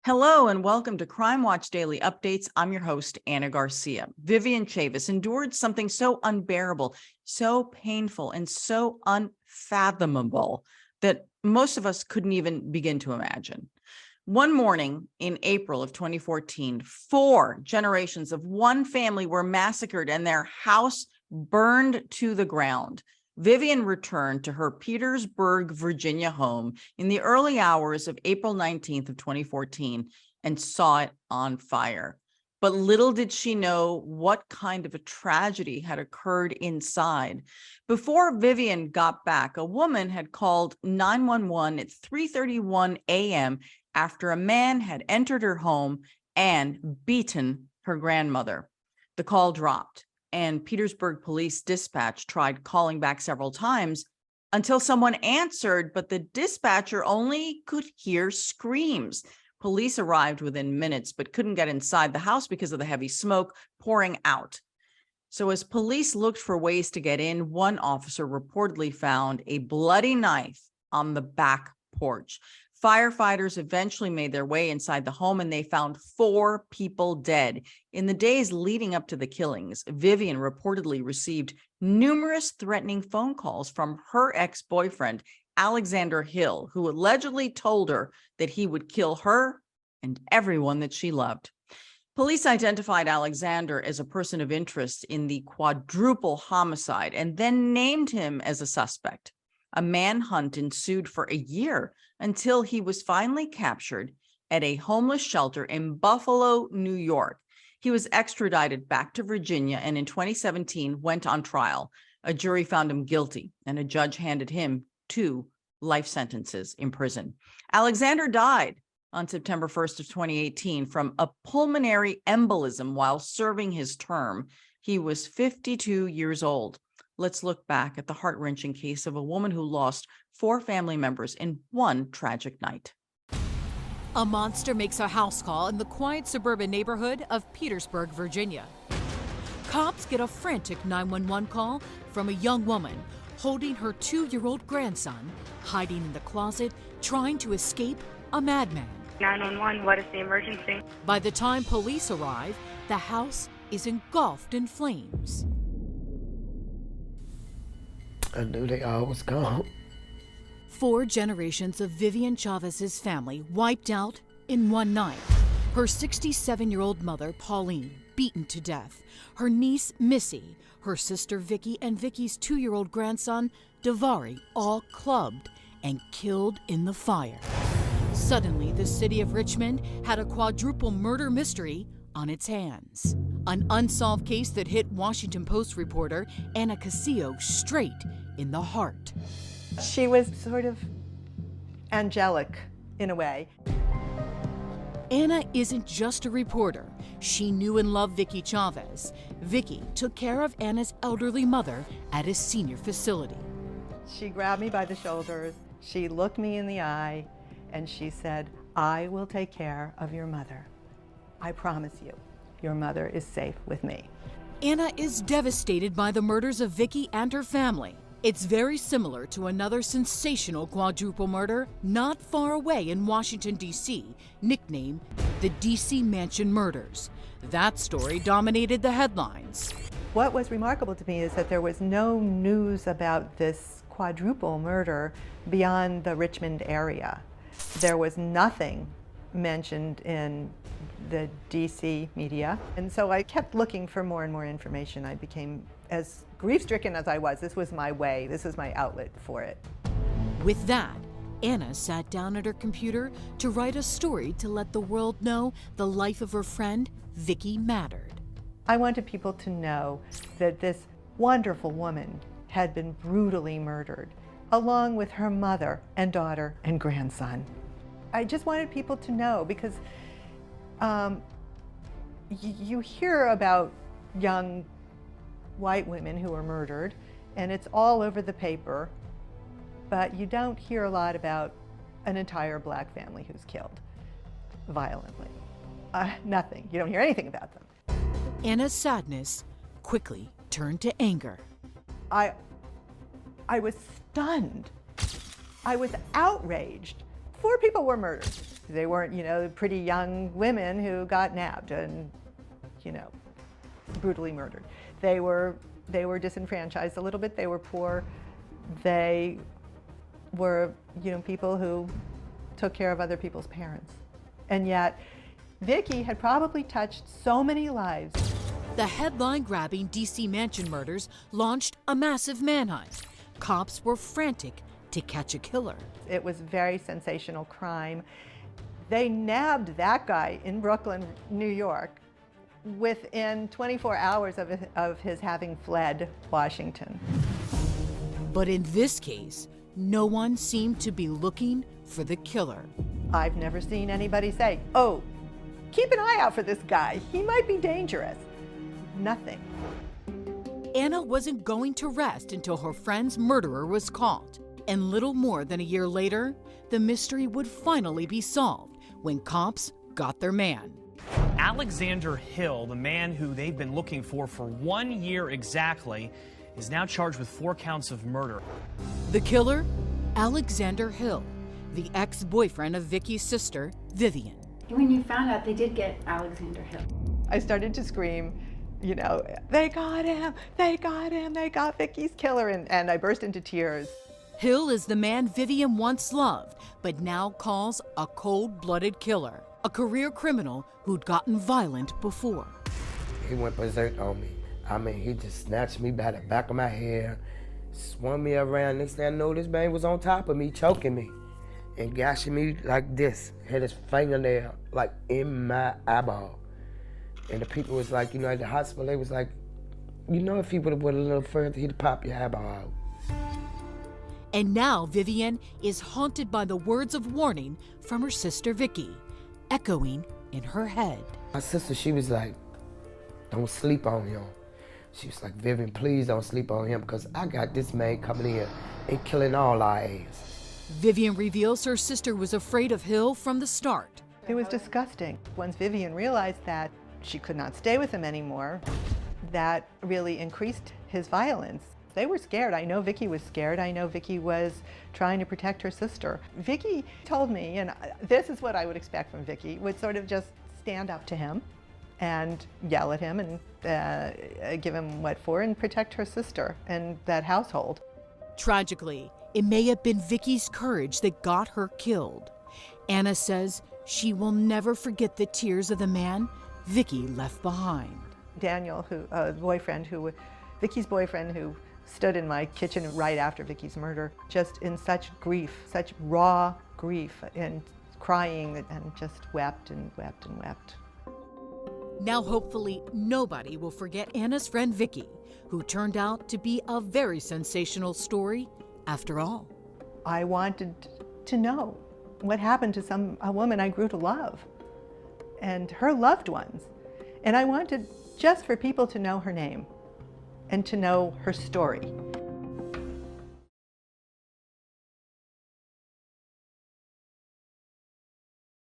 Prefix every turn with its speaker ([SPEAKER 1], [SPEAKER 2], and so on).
[SPEAKER 1] Hello and welcome to Crime Watch Daily Updates. I'm your host, Anna Garcia. Vivian Chavis endured something so unbearable, so painful, and so unfathomable that most of us couldn't even begin to imagine. One morning in April of 2014, 4 generations of one family were massacred and their house burned to the ground. Vivian returned to her Petersburg, Virginia home in the early hours of April 19th of 2014 and saw it on fire. But little did she know what kind of a tragedy had occurred inside. Before Vivian got back, a woman had called 911 at 3:31 a.m. after a man had entered her home and beaten her grandmother. The call dropped, and Petersburg Police dispatch tried calling back several times until someone answered, but the dispatcher only could hear screams. Police arrived within minutes, but couldn't get inside the house because of the heavy smoke pouring out. So as police looked for ways to get in, one officer reportedly found a bloody knife on the back porch. Firefighters eventually made their way inside the home and they found 4 people dead. In the days leading up to the killings, Vivian reportedly received numerous threatening phone calls from her ex-boyfriend, Alexander Hill, who allegedly told her that he would kill her and everyone that she loved. Police identified Alexander as a person of interest in the quadruple homicide and then named him as a suspect. A manhunt ensued for a year until he was finally captured at a homeless shelter in Buffalo, New York. He was extradited back to Virginia and in 2017 went on trial. A jury found him guilty and a judge handed him 2 life sentences in prison. Alexander died on September 1st of 2018 from a pulmonary embolism while serving his term. He was 52 years old. Let's look back at the heart-wrenching case of a woman who lost 4 family members in one tragic night.
[SPEAKER 2] A monster makes a house call in the quiet suburban neighborhood of Petersburg, Virginia. Cops get a frantic 911 call from a young woman holding her 2-year-old grandson, hiding in the closet, trying to escape a madman.
[SPEAKER 3] 911, what is the emergency?
[SPEAKER 2] By the time police arrive, the house is engulfed in flames.
[SPEAKER 4] I knew they all was gone.
[SPEAKER 2] 4 generations of Vivian Chavis's family wiped out in one night. Her 67-year-old mother, Pauline, beaten to death. Her niece, Missy, her sister, Vicky, and Vicky's 2-year-old grandson, Davari, all clubbed and killed in the fire. Suddenly, the city of Richmond had a quadruple murder mystery on its hands. An unsolved case that hit Washington Post reporter Anna Casillo straight in the heart.
[SPEAKER 5] She was sort of angelic in a way.
[SPEAKER 2] Anna isn't just a reporter. She knew and loved Vicky Chavis. Vicky took care of Anna's elderly mother at his senior facility.
[SPEAKER 5] She grabbed me by the shoulders, she looked me in the eye, and she said, "I will take care of your mother. I promise you, your mother is safe with me."
[SPEAKER 2] Anna is devastated by the murders of Vicky and her family. It's very similar to another sensational quadruple murder not far away in Washington, D.C., nicknamed the D.C. Mansion Murders. That story dominated the headlines.
[SPEAKER 5] What was remarkable to me is that there was no news about this quadruple murder beyond the Richmond area. There was nothing mentioned in the DC media. And so I kept looking for more and more information. I became, as grief-stricken as I was, this was my way, this was my outlet for it.
[SPEAKER 2] With that, Anna sat down at her computer to write a story to let the world know the life of her friend, Vicky, mattered.
[SPEAKER 5] I wanted people to know that this wonderful woman had been brutally murdered, along with her mother and daughter and grandson. I just wanted people to know because you hear about young white women who are murdered, and it's all over the paper, but you don't hear a lot about an entire black family who's killed violently. Nothing. You don't hear anything about them.
[SPEAKER 2] Anna's sadness quickly turned to anger.
[SPEAKER 5] I was stunned. I was outraged. 4 people were murdered. They weren't, pretty young women who got nabbed and, brutally murdered. They were disenfranchised a little bit. They were poor. They were, people who took care of other people's parents. And yet, Vicky had probably touched so many lives.
[SPEAKER 2] The headline-grabbing D.C. mansion murders launched a massive manhunt. Cops were frantic to catch a killer.
[SPEAKER 5] It was very sensational crime. They nabbed that guy in Brooklyn, New York, within 24 hours of his having fled Washington.
[SPEAKER 2] But in this case, no one seemed to be looking for the killer.
[SPEAKER 5] I've never seen anybody say, oh, keep an eye out for this guy. He might be dangerous. Nothing.
[SPEAKER 2] Anna wasn't going to rest until her friend's murderer was caught. And little more than a year later, the mystery would finally be solved when cops got their man.
[SPEAKER 6] Alexander Hill, the man who they've been looking for 1 year exactly, is now charged with 4 counts of murder.
[SPEAKER 2] The killer? Alexander Hill, the ex-boyfriend of Vicky's sister, Vivian.
[SPEAKER 7] When you found out they did get Alexander Hill,
[SPEAKER 5] I started to scream, they got him, they got him, they got Vicky's killer, and I burst into tears.
[SPEAKER 2] Hill is the man Vivian once loved, but now calls a cold-blooded killer, a career criminal who'd gotten violent before.
[SPEAKER 4] He went berserk on me. I mean, he just snatched me by the back of my hair, swung me around. Next thing I know, this man was on top of me, choking me and gashing me like this. Had his fingernail like in my eyeball. And the people was like, at the hospital, they was like, if he would have went a little further, he'd pop your eyeball out.
[SPEAKER 2] And now Vivian is haunted by the words of warning from her sister Vicky, echoing in her head.
[SPEAKER 4] My sister, she was like, don't sleep on him. She was like, Vivian, please don't sleep on him because I got this man coming in and killing all our ass.
[SPEAKER 2] Vivian reveals her sister was afraid of Hill from the start.
[SPEAKER 5] It was disgusting. Once Vivian realized that she could not stay with him anymore, that really increased his violence. They were scared. I know Vicky was scared. I know Vicky was trying to protect her sister. Vicky told me, and this is what I would expect from Vicky, would sort of just stand up to him and yell at him and give him what for and protect her sister and that household.
[SPEAKER 2] Tragically, it may have been Vicky's courage that got her killed. Anna says she will never forget the tears of the man Vicky left behind.
[SPEAKER 5] Daniel, Vicky's boyfriend, who stood in my kitchen right after Vicky's murder, just in such grief, such raw grief, and crying, and just wept and wept and wept.
[SPEAKER 2] Now hopefully nobody will forget Anna's friend Vicky, who turned out to be a very sensational story after all.
[SPEAKER 5] I wanted to know what happened to a woman I grew to love and her loved ones. And I wanted just for people to know her name and to know her story.